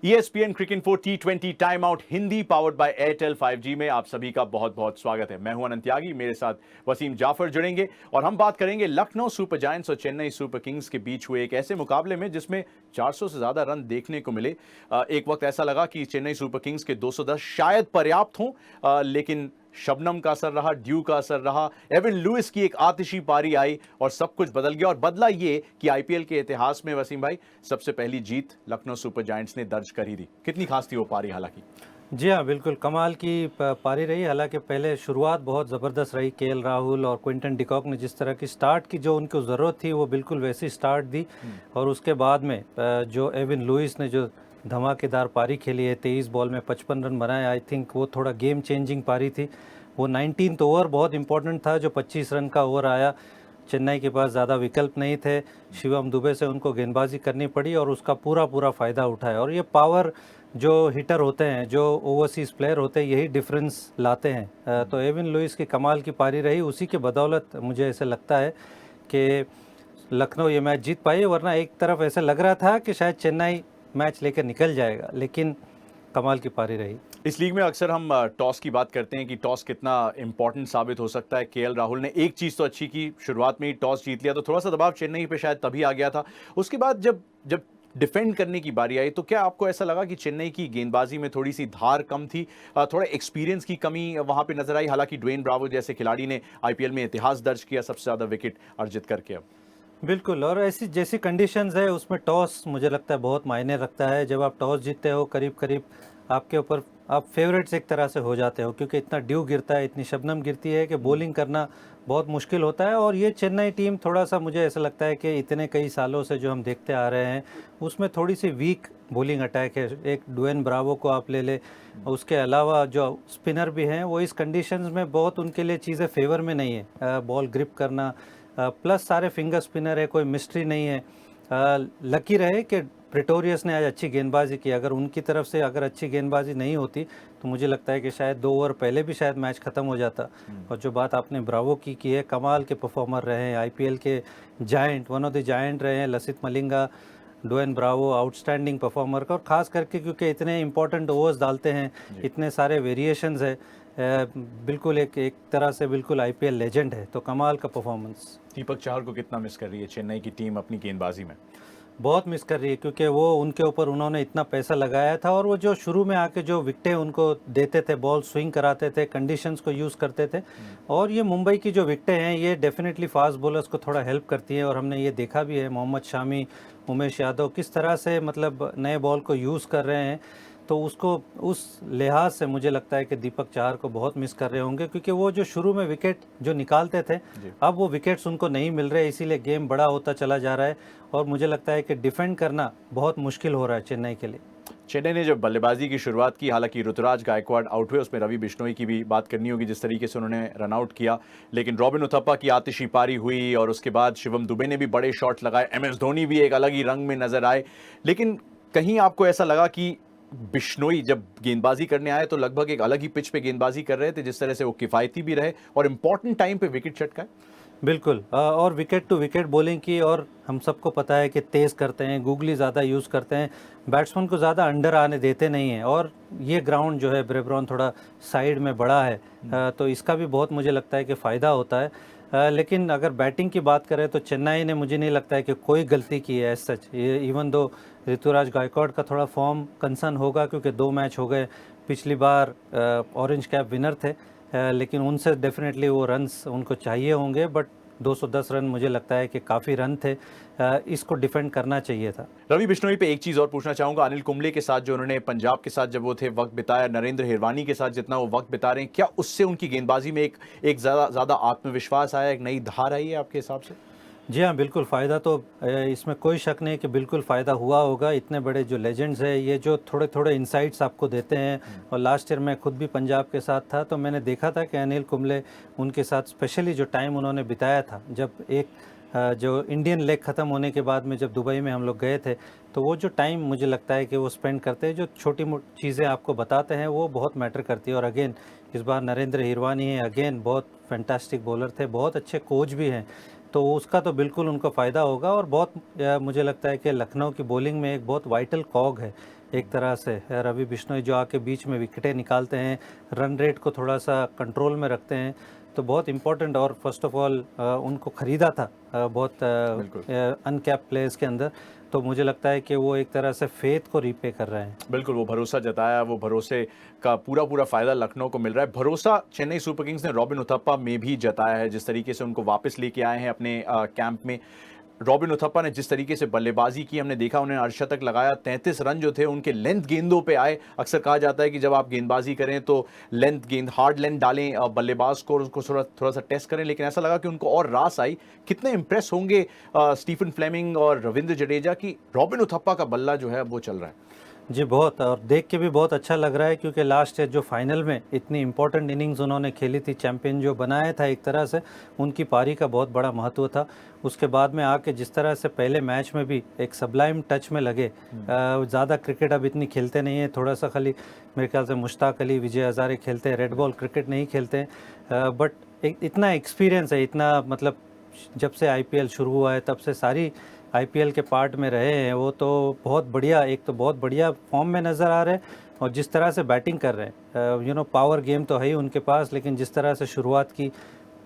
ESPN cricket for T20 time out Hindi powered by Airtel 5G में आप सभी का बहुत बहुत स्वागत है। मैं हूं अनंत त्यागी, मेरे साथ वसीम जाफर जुड़ेंगे और हम बात करेंगे लखनऊ सुपर जायंट्स और चेन्नई सुपर किंग्स के बीच हुए एक ऐसे मुकाबले में जिसमें 400 से ज्यादा रन देखने को मिले। एक वक्त ऐसा लगा कि चेन्नई सुपर किंग्स के 210 शायद पर्याप्त हों, लेकिन शबनम का असर रहा, ड्यू का असर रहा, एविन लुइस की एक आतिशी पारी आई और सब कुछ बदल गया। और बदला ये कि आईपीएल के इतिहास में वसीम भाई सबसे पहली जीत लखनऊ सुपर जायंट्स ने दर्ज करी थी। कितनी खास थी वो पारी? हालांकि जी हाँ, बिल्कुल कमाल की पारी रही। हालांकि पहले शुरुआत बहुत ज़बरदस्त रही। केएल राहुल और क्विंटन डिकॉक ने जिस तरह की स्टार्ट की, जो उनको ज़रूरत थी, वो बिल्कुल वैसी स्टार्ट दी। और उसके बाद में जो एविन लुइस ने जो धमाकेदार पारी खेली है, 23 बॉल में 55 रन बनाए, आई थिंक वो थोड़ा गेम चेंजिंग पारी थी। वो 19th ओवर बहुत इंपॉर्टेंट था, जो 25 रन का ओवर आया। चेन्नई के पास ज़्यादा विकल्प नहीं थे, शिवम दुबे से उनको गेंदबाजी करनी पड़ी और उसका पूरा फ़ायदा उठाया। और ये पावर जो हिटर होते हैं, जो ओवरसीज़ प्लेयर होते हैं, यही डिफरेंस लाते हैं। तो एविन लुइस की कमाल की पारी रही। उसी के बदौलत मुझे ऐसे लगता है कि लखनऊ ये मैच जीत पाई, वरना एक तरफ ऐसे लग रहा था कि शायद चेन्नई मैच लेकर निकल जाएगा, लेकिन कमाल की पारी रही। इस लीग में अक्सर हम टॉस की बात करते हैं कि टॉस कितना इंपॉर्टेंट साबित हो सकता है। केएल राहुल ने एक चीज तो अच्छी की, शुरुआत में ही टॉस जीत लिया, तो थोड़ा सा दबाव चेन्नई पे शायद तभी आ गया था। उसके बाद जब जब डिफेंड करने की बारी आई तो क्या आपको ऐसा लगा कि चेन्नई की गेंदबाजी में थोड़ी सी धार कम थी, थोड़ा एक्सपीरियंस की कमी वहां पे नजर आई? हालांकि ड्वेन ब्रावो जैसे खिलाड़ी ने आईपीएल में इतिहास दर्ज किया सबसे ज्यादा विकेट अर्जित करके। अब बिल्कुल, और ऐसी जैसी कंडीशंस है उसमें टॉस मुझे लगता है बहुत मायने रखता है। जब आप टॉस जीतते हो, करीब करीब आपके ऊपर आप फेवरेट्स एक तरह से हो जाते हो, क्योंकि इतना ड्यू गिरता है, इतनी शबनम गिरती है कि बॉलिंग करना बहुत मुश्किल होता है। और ये चेन्नई टीम थोड़ा सा मुझे ऐसा लगता है कि इतने कई सालों से जो हम देखते आ रहे हैं उसमें थोड़ी सी वीक बॉलिंग अटैक है। एक ड्वेन ब्रावो को आप ले ले, उसके अलावा जो स्पिनर भी हैं वो इस कंडीशंस में बहुत उनके लिए चीज़ें फेवर में नहीं है। बॉल ग्रिप करना, प्लस सारे फिंगर स्पिनर है, कोई मिस्ट्री नहीं है। लकी रहे कि प्रेटोरियस ने आज अच्छी गेंदबाजी की। अगर उनकी तरफ से अगर अच्छी गेंदबाजी नहीं होती तो मुझे लगता है कि शायद 2 ओवर पहले भी शायद मैच ख़त्म हो जाता। और जो बात आपने ब्रावो की है, कमाल के परफॉर्मर रहे हैं, आईपीएल के giant, one of the giant रहे हैं Lasith Malinga. Dwayne Bravo outstanding performer का, और ख़ास करके क्योंकि इतने इंपॉर्टेंट ओवर्स डालते हैं, इतने सारे वेरिएशंस है, बिल्कुल एक तरह से बिल्कुल आईपीएल लेजेंड है। तो कमाल का परफॉर्मेंस। दीपक चाहर को कितना मिस कर रही है चेन्नई की टीम अपनी गेंदबाजी में? बहुत मिस कर रही है, क्योंकि वो उनके ऊपर उन्होंने इतना पैसा लगाया था, और वो जो शुरू में आके जो विकेटें उनको देते थे, बॉल स्विंग कराते थे, कंडीशंस को यूज़ करते थे। और ये मुंबई की जो विकेटें हैं ये डेफिनेटली फास्ट बॉलर्स को थोड़ा हेल्प करती हैं। और हमने ये देखा भी है, मोहम्मद शामी, उमेश यादव किस तरह से मतलब नए बॉल को यूज़ कर रहे हैं। तो उसको उस लिहाज से मुझे लगता है कि दीपक चाहर को बहुत मिस कर रहे होंगे, क्योंकि वो जो शुरू में विकेट जो निकालते थे, अब वो विकेट्स उनको नहीं मिल रहे, इसीलिए गेम बड़ा होता चला जा रहा है। और मुझे लगता है कि डिफेंड करना बहुत मुश्किल हो रहा है चेन्नई के लिए। चेन्नई ने जब बल्लेबाजी की शुरुआत की, हालांकि ऋतुराज गायकवाड़ आउट हुए, उसमें रवि बिश्नोई की भी बात करनी होगी जिस तरीके से उन्होंने रन आउट किया, लेकिन रॉबिन उथप्पा की आतिशी पारी हुई और उसके बाद शिवम दुबे ने भी बड़े शॉट लगाए, एमएस धोनी भी एक अलग ही रंग में नजर आए। लेकिन कहीं आपको ऐसा लगा कि बिश्नोई जब गेंदबाजी करने आए तो लगभग एक अलग ही पिच पे गेंदबाजी कर रहे थे, जिस तरह से वो किफायती भी रहे और इंपॉर्टेंट टाइम पे विकेट चटकाए? बिल्कुल, और विकेट टू विकेट बॉलिंग की, और हम सबको पता है कि तेज़ करते हैं, गूगली ज़्यादा यूज़ करते हैं, बैट्समैन को ज़्यादा अंडर आने देते नहीं हैं। और ये ग्राउंड जो है ब्रेबॉर्न थोड़ा साइड में बड़ा है, तो इसका भी बहुत मुझे लगता है कि फ़ायदा होता है। लेकिन अगर बैटिंग की बात करें तो चेन्नई ने, मुझे नहीं लगता है कि कोई गलती की है एज सच। ये इवन दो ऋतुराज गायकवाड़ का थोड़ा फॉर्म कंसर्न होगा, क्योंकि 2 मैच हो गए, पिछली बार ऑरेंज कैप विनर थे, लेकिन उनसे डेफिनेटली वो रन्स उनको चाहिए होंगे। बट 210 रन मुझे लगता है कि काफ़ी रन थे, इसको डिफेंड करना चाहिए था। रवि बिश्नोई पे एक चीज और पूछना चाहूंगा, अनिल कुंबले के साथ जो उन्होंने पंजाब के साथ जब वो थे वक्त बिताया, नरेंद्र हिरवानी के साथ जितना वो वक्त बिता रहे हैं, क्या उससे उनकी गेंदबाजी में एक ज्यादा आत्मविश्वास आया, एक नई धार आई है आपके हिसाब से? जी हाँ, बिल्कुल फ़ायदा तो इसमें कोई शक नहीं कि बिल्कुल फ़ायदा हुआ होगा। इतने बड़े जो लेजेंड्स हैं, ये जो थोड़े थोड़े इंसाइट्स आपको देते हैं। और लास्ट ईयर मैं खुद भी पंजाब के साथ था, तो मैंने देखा था कि अनिल कुंबले उनके साथ स्पेशली जो टाइम उन्होंने बिताया था, जब एक जो इंडियन लेग ख़त्म होने के बाद में जब दुबई में हम लोग गए थे, तो वो जो टाइम मुझे लगता है कि वो स्पेंड करते हैं, जो छोटी मोटी चीज़ें आपको बताते हैं, वो बहुत मैटर करती है। और अगेन इस बार नरेंद्र हिरवानी है, अगेन बहुत फैंटास्टिक बॉलर थे, बहुत अच्छे कोच भी हैं, तो उसका तो बिल्कुल उनको फ़ायदा होगा। और बहुत मुझे लगता है कि लखनऊ की बॉलिंग में एक बहुत वाइटल कॉग है, एक तरह से रवि बिश्नोई जो आके बीच में विकेटें निकालते हैं, रन रेट को थोड़ा सा कंट्रोल में रखते हैं, तो बहुत इम्पोर्टेंट। और फर्स्ट ऑफ ऑल उनको ख़रीदा था बहुत अनकैप प्लेयर्स के अंदर, तो मुझे लगता है कि वो एक तरह से फेथ को रीपे कर रहे हैं। बिल्कुल, वो भरोसा जताया, वो भरोसे का पूरा फ़ायदा लखनऊ को मिल रहा है। भरोसा चेन्नई सुपर किंग्स ने रॉबिन उथप्पा में भी जताया है, जिस तरीके से उनको वापस लेके आए हैं अपने कैंप में। रॉबिन उथप्पा ने जिस तरीके से बल्लेबाजी की, हमने देखा उन्हें अर्धशतक लगाया, 33 रन जो थे उनके लेंथ गेंदों पे आए। अक्सर कहा जाता है कि जब आप गेंदबाजी करें तो लेंथ गेंद, हार्ड लेंथ डालें बल्लेबाज को, उसको थोड़ा सा टेस्ट करें, लेकिन ऐसा लगा कि उनको और रास आई। कितने इंप्रेस होंगे स्टीफन फ्लेमिंग और रविंद्र जडेजा की रॉबिन उथप्पा का बल्ला जो है वो चल रहा है। जी बहुत, और देख के भी बहुत अच्छा लग रहा है, क्योंकि लास्ट जो फाइनल में इतनी इंपॉर्टेंट इनिंग्स उन्होंने खेली थी, चैंपियन जो बनाया था एक तरह से, उनकी पारी का बहुत बड़ा महत्व था। उसके बाद में आके जिस तरह से पहले मैच में भी एक सबलाइम टच में लगे, ज़्यादा क्रिकेट अब इतनी खेलते नहीं है, थोड़ा सा खाली मेरे ख्याल से मुश्ताक अली, विजय हज़ारे खेलते हैं, रेड बॉल क्रिकेट नहीं खेलते हैं, बट इतना एक्सपीरियंस है, इतना मतलब जब से IPL शुरू हुआ है तब से सारी IPL के पार्ट में रहे हैं वो, तो बहुत बढ़िया, एक तो बहुत बढ़िया फॉर्म में नज़र आ रहे हैं, और जिस तरह से बैटिंग कर रहे हैं, पावर गेम तो है ही उनके पास, लेकिन जिस तरह से शुरुआत की,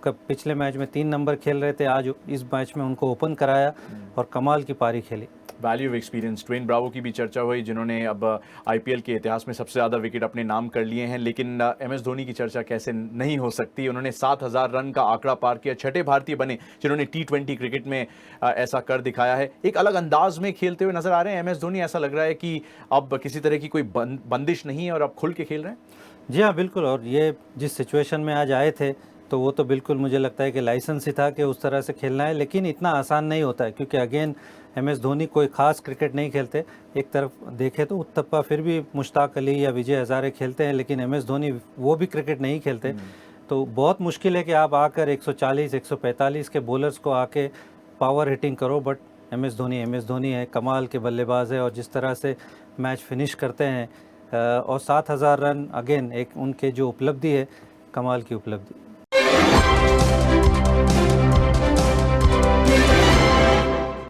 पिछले मैच में 3 नंबर खेल रहे थे, आज इस मैच में उनको ओपन कराया और कमाल की पारी खेली। Value of experience, Dwayne Bravo की भी चर्चा हुई, जिन्होंने अब IPL के इतिहास में सबसे ज़्यादा विकेट अपने नाम कर लिए हैं, लेकिन MS धोनी की चर्चा कैसे नहीं हो सकती। उन्होंने 7000 रन का आंकड़ा पार किया, छठे भारतीय बने जिन्होंने T20 क्रिकेट में ऐसा कर दिखाया है। एक अलग अंदाज में खेलते हुए नजर आ रहे हैं MS धोनी, ऐसा लग रहा है कि अब किसी तरह की कोई बंदिश नहीं है और अब खुल के खेल रहे हैं। जी हाँ बिल्कुल, और ये जिस सिचुएशन में आज आए थे तो वो तो बिल्कुल मुझे लगता है कि लाइसेंस ही था कि उस तरह से खेलना है, लेकिन इतना आसान नहीं होता है, क्योंकि अगेन MS धोनी कोई ख़ास क्रिकेट नहीं खेलते। एक तरफ देखे तो उथप्पा फिर भी मुश्ताक अली या विजय हज़ारे खेलते हैं, लेकिन MS धोनी वो भी क्रिकेट नहीं खेलते। तो बहुत मुश्किल है कि आप आकर 140 145 के बॉलर्स को आके पावर हिटिंग करो, बट MS धोनी है, कमाल के बल्लेबाज है, और जिस तरह से मैच फिनिश करते हैं, और 7000 रन अगेन एक उनके जो उपलब्धि है, कमाल की उपलब्धि।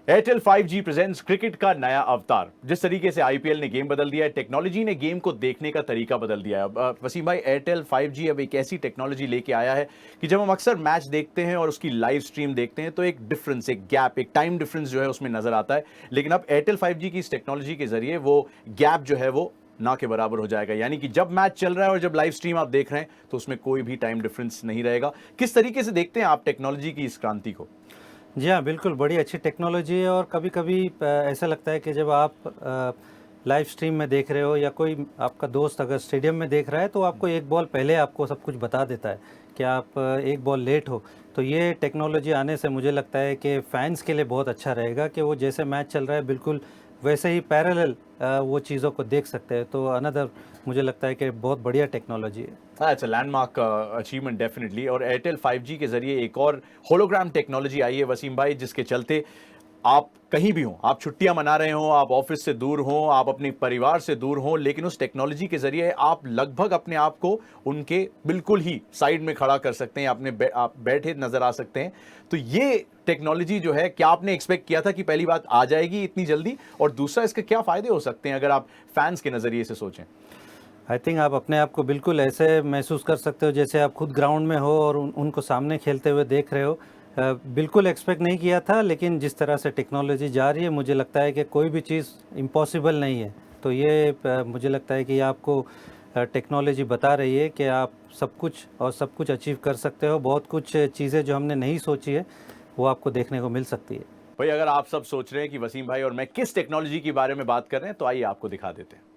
एयरटेल 5G प्रेजेंट्स क्रिकेट का नया अवतार। जिस तरीके से IPL ने गेम बदल दिया है, टेक्नोलॉजी ने गेम को देखने का तरीका बदल दिया है। वसीम भाई, एयरटेल 5G अब एक ऐसी टेक्नोलॉजी लेके आया है कि जब हम अक्सर मैच देखते हैं और उसकी लाइव स्ट्रीम देखते हैं तो एक डिफरेंस, एक गैप, एक टाइम डिफरेंस जो है उसमें नजर आता है, लेकिन अब एयरटेल 5G की इस टेक्नोलॉजी के जरिए वो गैप जो है वो ना के बराबर हो जाएगा। यानी कि जब मैच चल रहा है और जब लाइव स्ट्रीम आप देख रहे हैं तो उसमें कोई भी टाइम डिफरेंस नहीं रहेगा। किस तरीके से देखते हैं आप टेक्नोलॉजी की इस क्रांति को? जी हाँ बिल्कुल, बड़ी अच्छी टेक्नोलॉजी है, और कभी कभी ऐसा लगता है कि जब आप लाइव स्ट्रीम में देख रहे हो या कोई आपका दोस्त अगर स्टेडियम में देख रहा है तो आपको एक बॉल पहले आपको सब कुछ बता देता है कि आप एक बॉल लेट हो। तो ये टेक्नोलॉजी आने से मुझे लगता है कि फैंस के लिए बहुत अच्छा रहेगा कि वो जैसे मैच चल रहा है बिल्कुल वैसे ही पैरेलल वो चीज़ों को देख सकते हैं। तो अनदर मुझे लगता है कि बहुत बढ़िया टेक्नोलॉजी है। It's a landmark achievement definitely. और एयरटेल 5G के जरिए एक और होलोग्राम टेक्नोलॉजी आई है वसीम भाई, जिसके चलते आप कहीं भी हों, आप छुट्टियां मना रहे हों, आप ऑफिस से दूर हों, आप अपने परिवार से दूर हों, लेकिन उस टेक्नोलॉजी के जरिए आप लगभग अपने आप को उनके बिल्कुल ही साइड में खड़ा कर सकते हैं, आप बैठे नजर आ सकते हैं। तो ये टेक्नोलॉजी जो है, क्या आपने एक्सपेक्ट किया था कि पहली बात आ जाएगी इतनी जल्दी, और दूसरा इसके क्या फायदे हो सकते हैं अगर आप फैंस के नजरिए से सोचें? आई थिंक आप अपने आप को बिल्कुल ऐसे महसूस कर सकते हो जैसे आप खुद ग्राउंड में हो और उनको सामने खेलते हुए देख रहे हो। बिल्कुल एक्सपेक्ट नहीं किया था, लेकिन जिस तरह से टेक्नोलॉजी जा रही है मुझे लगता है कि कोई भी चीज़ इम्पॉसिबल नहीं है। तो ये मुझे लगता है कि आपको टेक्नोलॉजी बता रही है कि आप सब कुछ अचीव कर सकते हो। बहुत कुछ चीज़ें जो हमने नहीं सोची है वो आपको देखने को मिल सकती है। भाई, अगर आप सब सोच रहे हैं कि वसीम भाई और मैं किस टेक्नोलॉजी के बारे में बात कर रहे हैं, तो आइए आपको दिखा देते हैं।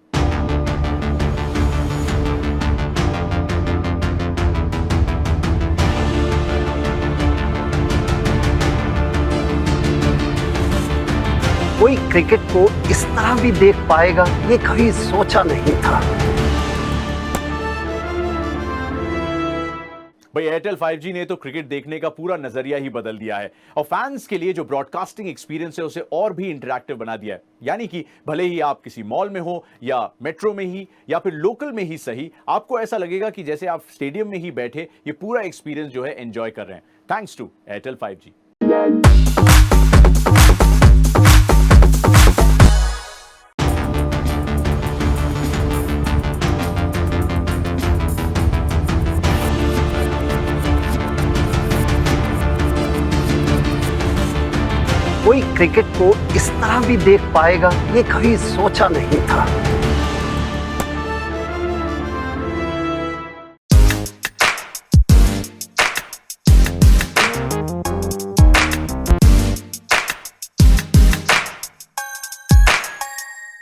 कोई क्रिकेट को इस तरह भी देख पाएगा, ये कभी सोचा नहीं था। भाई, एयरटेल 5G ने तो क्रिकेट देखने का पूरा नजरिया ही बदल दिया है, और फैंस के लिए जो ब्रॉडकास्टिंग एक्सपीरियंस है उसे और भी इंटरैक्टिव बना दिया है। यानी कि भले ही आप किसी मॉल में हो या मेट्रो में ही या फिर लोकल में ही सही, आपको ऐसा लगेगा कि जैसे आप स्टेडियम में ही बैठे ये पूरा एक्सपीरियंस जो है एंजॉय कर रहे हैं, थैंक्स टू एयरटेल 5G। कोई क्रिकेट को इस तरह भी देख पाएगा ये कभी सोचा नहीं था।